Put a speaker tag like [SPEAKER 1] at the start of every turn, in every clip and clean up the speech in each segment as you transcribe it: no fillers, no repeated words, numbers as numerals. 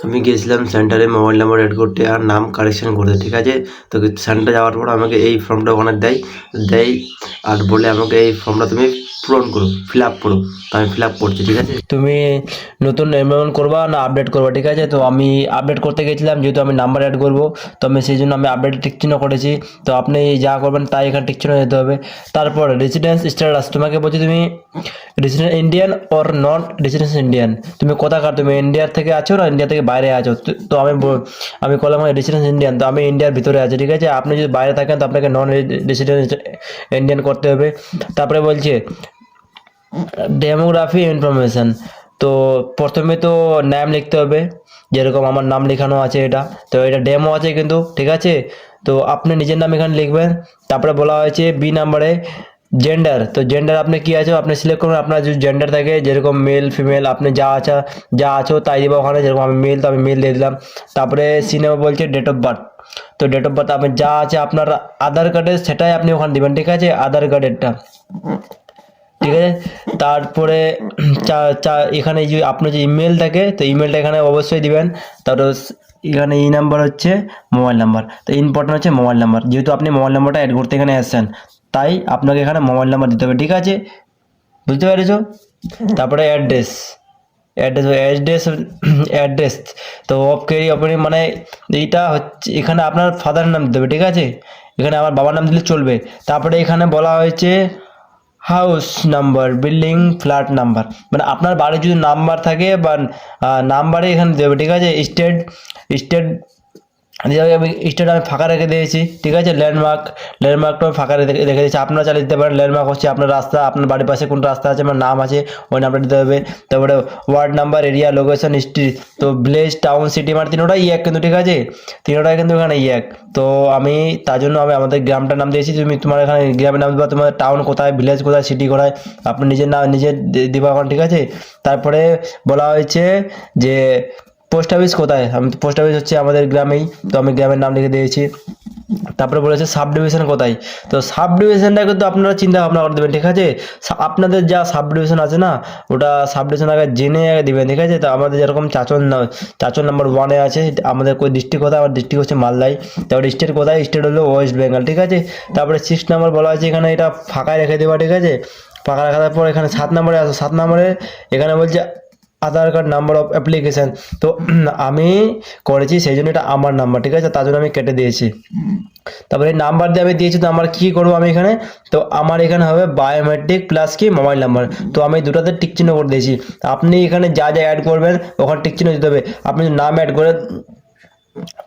[SPEAKER 1] আমি গিয়েছিলাম সেন্টারে মোবাইল নাম্বার অ্যাড করতে আর নাম কারেকশন করতে, ঠিক আছে। তো সেন্টারে যাওয়ার পর আমাকে এই ফর্মটা ওখানে দেয় আর বলে আমাকে এই ফর্মটা তুমি পূরণ করো, ফিল আপ করো। তো আমি ফিল আপ করছি, ঠিক আছে।
[SPEAKER 2] তুমি নতুন এনরোলমেন্ট করবা না আপডেট করবা, ঠিক আছে। তো আমি আপডেট করতে গেছিলাম, যেহেতু আমি নাম্বার অ্যাড করব, তো আমি সেই জন্য আমি আপডেট টিক চিহ্ন করেছি। তো আপনি যা করবেন তাই এখানে টিক চিহ্ন দিতে হবে। তারপর রেসিডেন্স স্ট্যাটাস, তোমাকে বলছি তুমি resident Indian or non residence Indian, তুমি কোথাকার, তুমি ইন্ডিয়ার থেকে আছো না ইন্ডিয়া থেকে বাইরে আছো। তো আমি করলাম রেসিডেন্স ইন্ডিয়ান, তো আমি ইন্ডিয়ার ভিতরে আছি, ঠিক আছে। আপনি যদি বাইরে থাকেন তো আপনাকে নন রেসিডেন্স ইন্ডিয়ান করতে হবে। তারপরে বলছে ডেমোগ্রাফি ইনফরমেশন, তো প্রথমে তো নাম লিখতে হবে, যেরকম আমার নাম লেখানো আছে এটা, তো এটা ডেমো আছে কিন্তু, ঠিক আছে। তো আপনি নিজের নাম এখানে লিখবেন। তারপরে বলা হয়েছে বি নাম্বারে জেন্ডার, তো জেন্ডার আপনি কি আছো আপনি সিলেক্ট করবেন। আপনার যদি জেন্ডার থাকে যেরকম মেল ফিমেল, আপনি যা আছো তাই দেবো ওখানে, যেরকম আমি মেল তো আমি মেল দিয়ে দিলাম। তারপরে সিনেমা বলছে ডেট অফ বার্থ, তো ডেট অফ বার্থ আপনি যা আছে আপনার আধার কার্ডে সেটাই আপনি ওখানে দিবেন, ঠিক আছে, আধার কার্ডেরটা, ঠিক আছে। তারপরে এখানে যে আপনার যে ইমেল থাকে তো ইমেলটা এখানে অবশ্যই দিবেন। তারপর এখানে এই নাম্বার হচ্ছে মোবাইল নাম্বার, তো ইম্পর্টেন্ট হচ্ছে মোবাইল নাম্বার, যেহেতু আপনি মোবাইল নাম্বারটা অ্যাড করতে এখানে আসছেন, তাই আপনাকে এখানে মোবাইল নাম্বার দিতে হবে, ঠিক আছে, বুঝতে পেরেছো। তারপরে অ্যাড্রেস তো অফ ক্যারি ওপেনিং, মানে এইটা হচ্ছে এখানে আপনার ফাদারের নাম দিতে হবে, ঠিক আছে। এখানে আমার বাবার নাম দিলে চলবে। তারপরে এখানে বলা হয়েছে house number, building, flat number, মানে আপনার বাড়ির যদি নাম্বার থাকে বা নাম্বারে এখানে দেবে, ঠিক আছে। স্টেট আমি স্টেট আমি ফাঁকা রেখে দিয়েছি, ঠিক আছে। ল্যান্ডমার্কটা আমি ফাঁকা রেখে দিয়েছি, আপনারা চালিয়ে দিতে পারেন। ল্যান্ডমার্ক হচ্ছে আপনার রাস্তা, আপনার বাড়ির পাশে কোন রাস্তা আছে আমার নাম আছে ওই নামটা দিতে হবে। তারপরে ward number, area, location, street, তো ভিলেজ, টাউন, সিটি, মানে তিনোটাই এক কিন্তু, ঠিক আছে, তিনোটাই কিন্তু এখানে এক। তো আমি তার জন্য আমি আমাদের গ্রামটার নাম দিয়েছি, তুমি তোমার এখানে গ্রামের নাম দিবা, তোমার টাউন কোথায়, ভিলেজ কোথায়, সিটি কোথায়, আপনি নিজের নাম নিজের দিবা ওখানে, ঠিক আছে। তারপরে বলা হয়েছে যে পোস্ট অফিস কোথায়, আমি পোস্ট অফিস হচ্ছে আমাদের গ্রামেই, তো আমি গ্রামের নাম লিখে দিয়েছি। তারপরে বলেছে সাব ডিভিশন কোথায়, তো সাব ডিভিশনটা কিন্তু আপনারা চিন্তা ভাবনা করে দেবেন, ঠিক আছে। আপনাদের যা সাব ডিভিশন আছে না, ওটা সাব ডিভিশন আগে জেনে দিবেন, ঠিক আছে। তো আমাদের যেরকম চাচল নাম্বার 1-এ আছে, আমাদের কোই ডিস্ট্রিক্ট কোথায়, আমার ডিস্ট্রিক্ট হচ্ছে মালদাই। তারপরে স্টেট কোথায়, স্টেট হলো ওয়েস্ট বেঙ্গল, ঠিক আছে। তারপরে 6 নাম্বার বলা আছে এখানে এটা ফাঁকায় রেখে দেওয়া, ঠিক আছে। ফাঁকা রাখার পর এখানে 7 নম্বরে আসো, 7 নম্বরে এখানে বলছে আধার কার্ড নাম্বার অফ অ্যাপ্লিকেশন, তো আমি করেছি সেই জন্য এটা আমার নাম্বার, ঠিক আছে, তার জন্য আমি কেটে দিয়েছি। তারপরে নাম্বার দিয়ে আমি দিয়েছি, তো আমার কি করবো আমি এখানে, তো আমার এখানে হবে বায়োমেট্রিক প্লাস কি মোবাইল নাম্বার, তো আমি দুটাতে টিক চিহ্ন করে দিয়েছি। আপনি এখানে যা যা অ্যাড করবেন ওখানে টিক চিহ্ন দিতে হবে। আপনি যদি নাম অ্যাড করে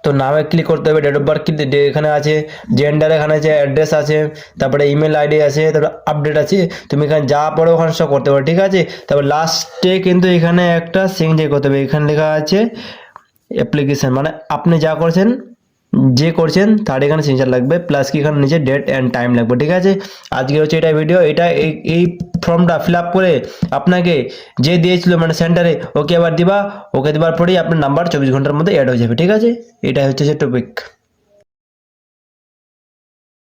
[SPEAKER 2] তো নামে ক্লিক করতে হবে, ডেট অফ বার্থ এখানে আছে, জেন্ডার এখানে আছে, অ্যাড্রেস আছে, তারপরে ইমেল আইডি আছে, তারপরে আপডেট আছে, তুমি এখানে যা পড়ো ওখানে সব করতে পারো, ঠিক আছে। তারপর লাস্টে কিন্তু এখানে একটা সিগনেচার করতে হবে, এখানে লেখা আছে অ্যাপ্লিকেশন, মানে আপনি যা করছেন যে করছেন তার এখানে সিগনেচার লাগবে, প্লাস কি এখানে নিচে ডেট অ্যান্ড টাইম লাগবে, ঠিক আছে। আজকে হচ্ছে এটা ভিডিও, এটা এই ফর্মটা ফিল আপ করে আপনাকে যে দিয়েছিল মানে সেন্টারে ওকে আবার দিবা, ওকে দেওয়ার পরেই আপনার নাম্বার 24 ঘন্টার মধ্যে অ্যাড হয়ে যাবে, ঠিক আছে। এটাই হচ্ছে যে টপিক।